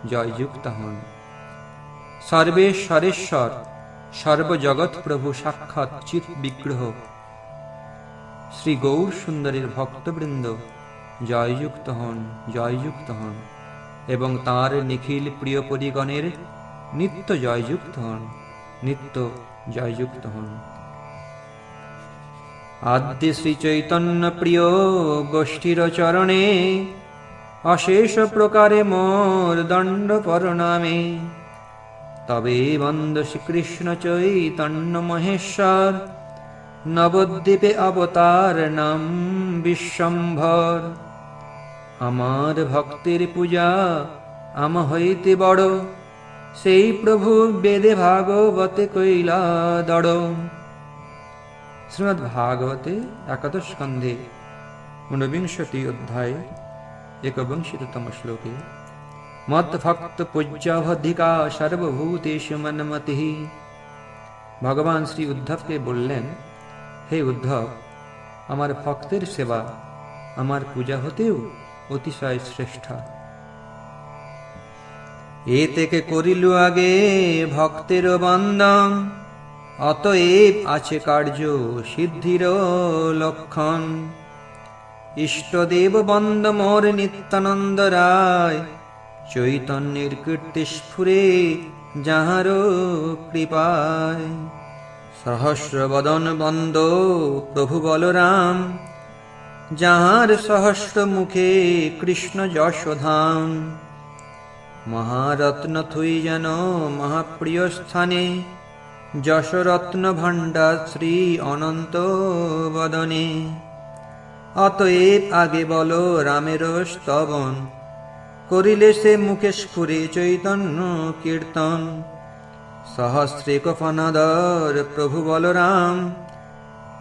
জয়যুক্ত হন। সর্বেশ্বরেশ্বর সর্বজগৎ প্রভু সাক্ষাৎ চিৎ বিগ্রহ শ্রী গৌর সুন্দরীর ভক্তবৃন্দ জয়যুক্ত হন, জয়যুক্ত হন, এবং তাঁর নিখিল প্রিয় পরিগণের নিত্য জয়যুক্ত হন, নিত্য জয়যুক্ত হন। আদ্য শ্রী চৈতন্য প্রিয় গোষ্ঠীর চরণে অশেষ প্রকারে মোর দণ্ড প্রণামে। তবে বন্দ শ্রীকৃষ্ণ চৈতন্য মহেশ্বর, নবদ্বীপে অবতার নাম বিশ্বম্ভর। আমার ভক্তের পূজা আম হইতে বড়, সেই প্রভু বেদে ভাগবতে কইলা দড়। শ্রীমদ্ ভাগবতে একাদশ স্কন্ধে 49 অধ্যায় 51তম শ্লোকে মদ্ভক্ত পূজ্যাবধিকা সর্বভূতেষু মন্মতিঃ। ভগবান শ্রী উদ্ধবকে বললেন, হে উদ্ধব, আমার ভক্তের সেবা আমার পূজা হতেও অতিশয় শ্রেষ্ঠ। এ থেকে করিল আগে ভক্তের বন্দন, অতএব আছে কার্য সিদ্ধির লক্ষণ। ইষ্টদেব বন্দ মোর নিত্যানন্দ রায়, চৈতন্যের কীর্তি স্ফুরে যাহার কৃপায়। সহস্র বদন বন্দ প্রভু বলরাম, যাহার সহস্র মুখে কৃষ্ণ যশোধাম। মহারত্ন থুই যেন মহাপ্রিয় স্থানে, যশরত্ন ভাণ্ডার শ্রী অনন্ত বদনে। অতএব আগে বল রামের স্তবন, করিলে সে মুখে স্ফুরে চৈতন্য কীর্তন। সহস্রেক ফনাদর প্রভু বলরাম,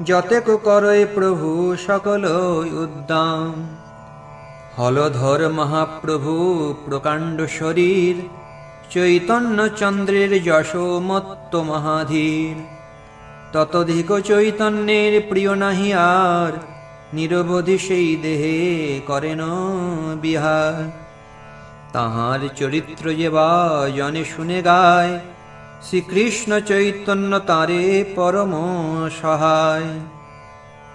যতেক করয় প্রভু সকল উদ্দাম। হলধর মহাপ্রভু প্রকাণ্ড শরীর, চৈতন্য চন্দ্রের যশোমত্ত মহাধীর। ততধিক চৈতন্যের প্রিয় নাহি আর, নিরবধি সেই দেহে করেন বিহার। তাহার চরিত্র যে বা জনে শুনে গায়, শ্রীকৃষ্ণ চৈতন্য তারে পরম সহায়।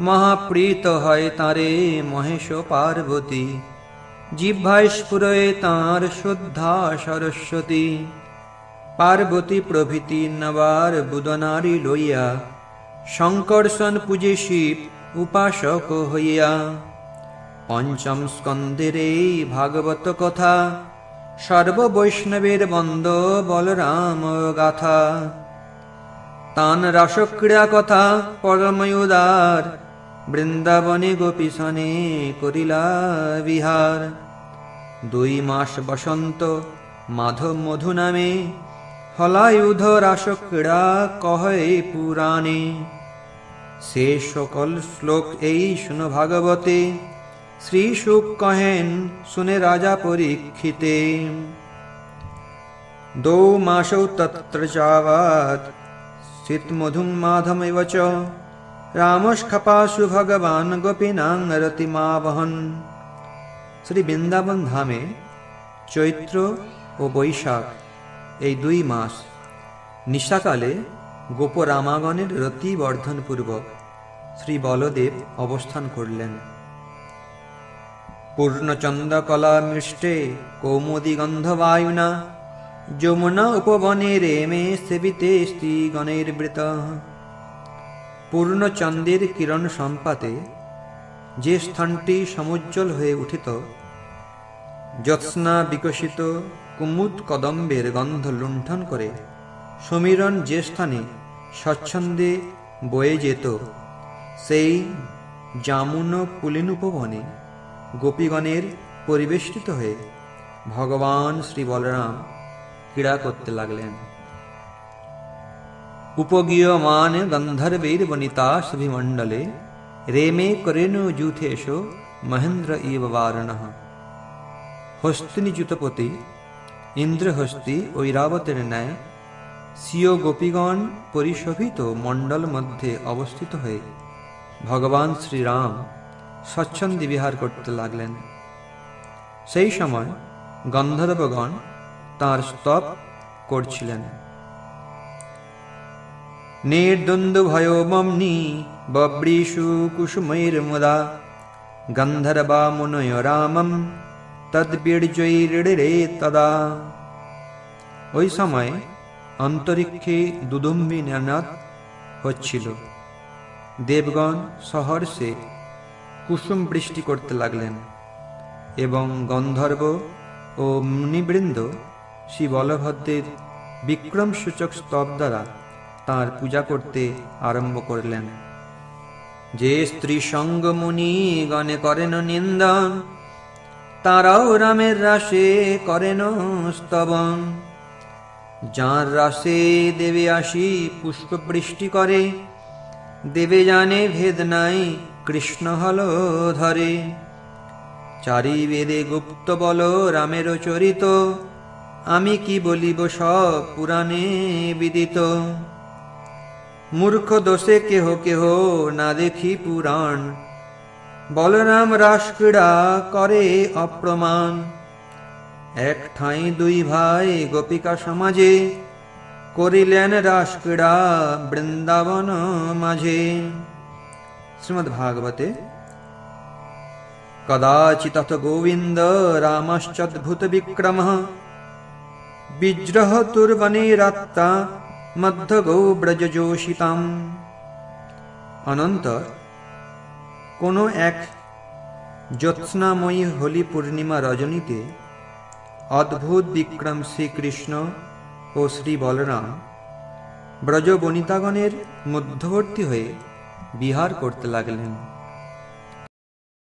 মহাপ্রীত হয় তারে মহেশ পার্বতী, জিহ্বায় স্ফুরয়ে তাঁর শুদ্ধা সরস্বতী। পার্বতী প্রভৃতি নবার বুদনারী লইয়া, শঙ্কর্ষণ পূজে শিব উপাসক হইয়া। পঞ্চম স্কন্ধের এই ভাগবত কথা, সর্ববৈষ্ণবের বন্দ বলরাম গাথা। তান রাসক্রীড়া কথা পরময়োদার, বৃন্দাবনে গোপীসনে করিলা বিহার। 2 মাস বসন্ত মাধব মধু নামে, হলায়ুধ রাসক্রীড়া কহে পুরাণে। সে সকল শ্লোক এই শুন ভাগবতে, শ্রী শুক কহেন শুনে রাজা পরীক্ষিতে। 2 মাসৌ তত্র যাবৎ শীত মধুং মাধমেব চ, রামস্খপাসু ভগবান গোপীনাং রতিমাবহন। শ্রী বৃন্দাবন ধামে চৈত্র ও বৈশাখ এই 2 মাস নিশাকালে গোপরামাগণের রতি বর্ধন পূর্বক শ্রী বলদেব অবস্থান করলেন। পূর্ণচন্দ্রকলা মৃষ্টে কৌমুদী গন্ধবায়ুনা, যমুনা উপবনে রেমে সেবিতে স্ত্রীগণের বৃত। পূর্ণচন্দ্রের কিরণ সম্পাতে যে স্থানটি সমুজ্জ্বল হয়ে উঠিত, জ্যোৎস্না বিকশিত কুমুদ কদম্বের গন্ধ লুণ্ঠন করে সমীরণ যে স্থানে স্বচ্ছন্দে বয়ে যেত, সেই জামুন পুলিন উপবনে গোপীগণের পরিবেষ্টিত হয়ে ভগবান শ্রী বলরাম ক্রীড়া করতে লাগলেন। উপগীয়মান গন্ধর্বৈর বনিতা সভিমণ্ডলে, রেমে করেণু যূথেষু মহেন্দ্র ইব বারণঃ। হস্তিনী যুতপতি ইন্দ্রহস্তি ঐরাবতের ন্যায় স্বীয় গোপীগণ পরিশোভিত মণ্ডল মধ্যে অবস্থিত হয়ে ভগবান শ্রীরাম স্বচ্ছন্দে বিহার করতে লাগলেন। সেই সময় গন্ধর্বগণ তাঁর স্তব করছিলেন। নির্দ্বন্দ্ব ভয়ো মম্নি বব্রীষু কুসুমৈর মুদা গন্ধর্বা মুনয় রামম তদ্বীর্যৈরিড়ে তদা। ওই সময় অন্তরিক্ষে দুদুম্বি নাদ হচ্ছিল। দেবগণ সহর্ষে কুসুম বৃষ্টি করতে লাগলেন এবং গন্ধর্ব ও মুনিবৃন্দ শ্রী বলভদ্রের বিক্রমসূচক স্তব দ্বারা তাঁর পূজা করতে আরম্ভ করলেন। যে স্ত্রী সঙ্গ মুনি গণে করেন নিন্দন, তারাও রামের রাসে করেন স্তবন। যাঁর রাসে দেবে আসি পুষ্প বৃষ্টি করে, দেবে জানে ভেদ নাই কৃষ্ণ হল ধরে। চারি বেদে গুপ্ত বল রামের চরিত, আমি কি বলিব সব পুরাণে বিদিত। মূর্খ দোষে কেহ কেহ না দেখি পুরাণ, বলরাম রাস ক্রীড়া করে অপ্রমাণ। এক ঠাঁই দুই ভাই গোপিকা সমাজে, করিলেন রাস ক্রীড়া বৃন্দাবন মাঝে। শ্রীমদ্ ভাগবতে কদাচিৎ গোবিন্দ রামশ্চদ্ভুত বিক্রমঃ বিজ্রহতুর্বনেরাত্তা মধ্য গৌ ব্রজযোষিতাম। অনন্তর কোনো এক জ্যোৎস্নাময়ী হোলি পূর্ণিমা রজনীতে অদ্ভুত বিক্রম শ্রীকৃষ্ণ ও শ্রী বলরাম ব্রজ বনিতাগণের মধ্যবর্তী হয়ে বিহার করতে লাগলেন।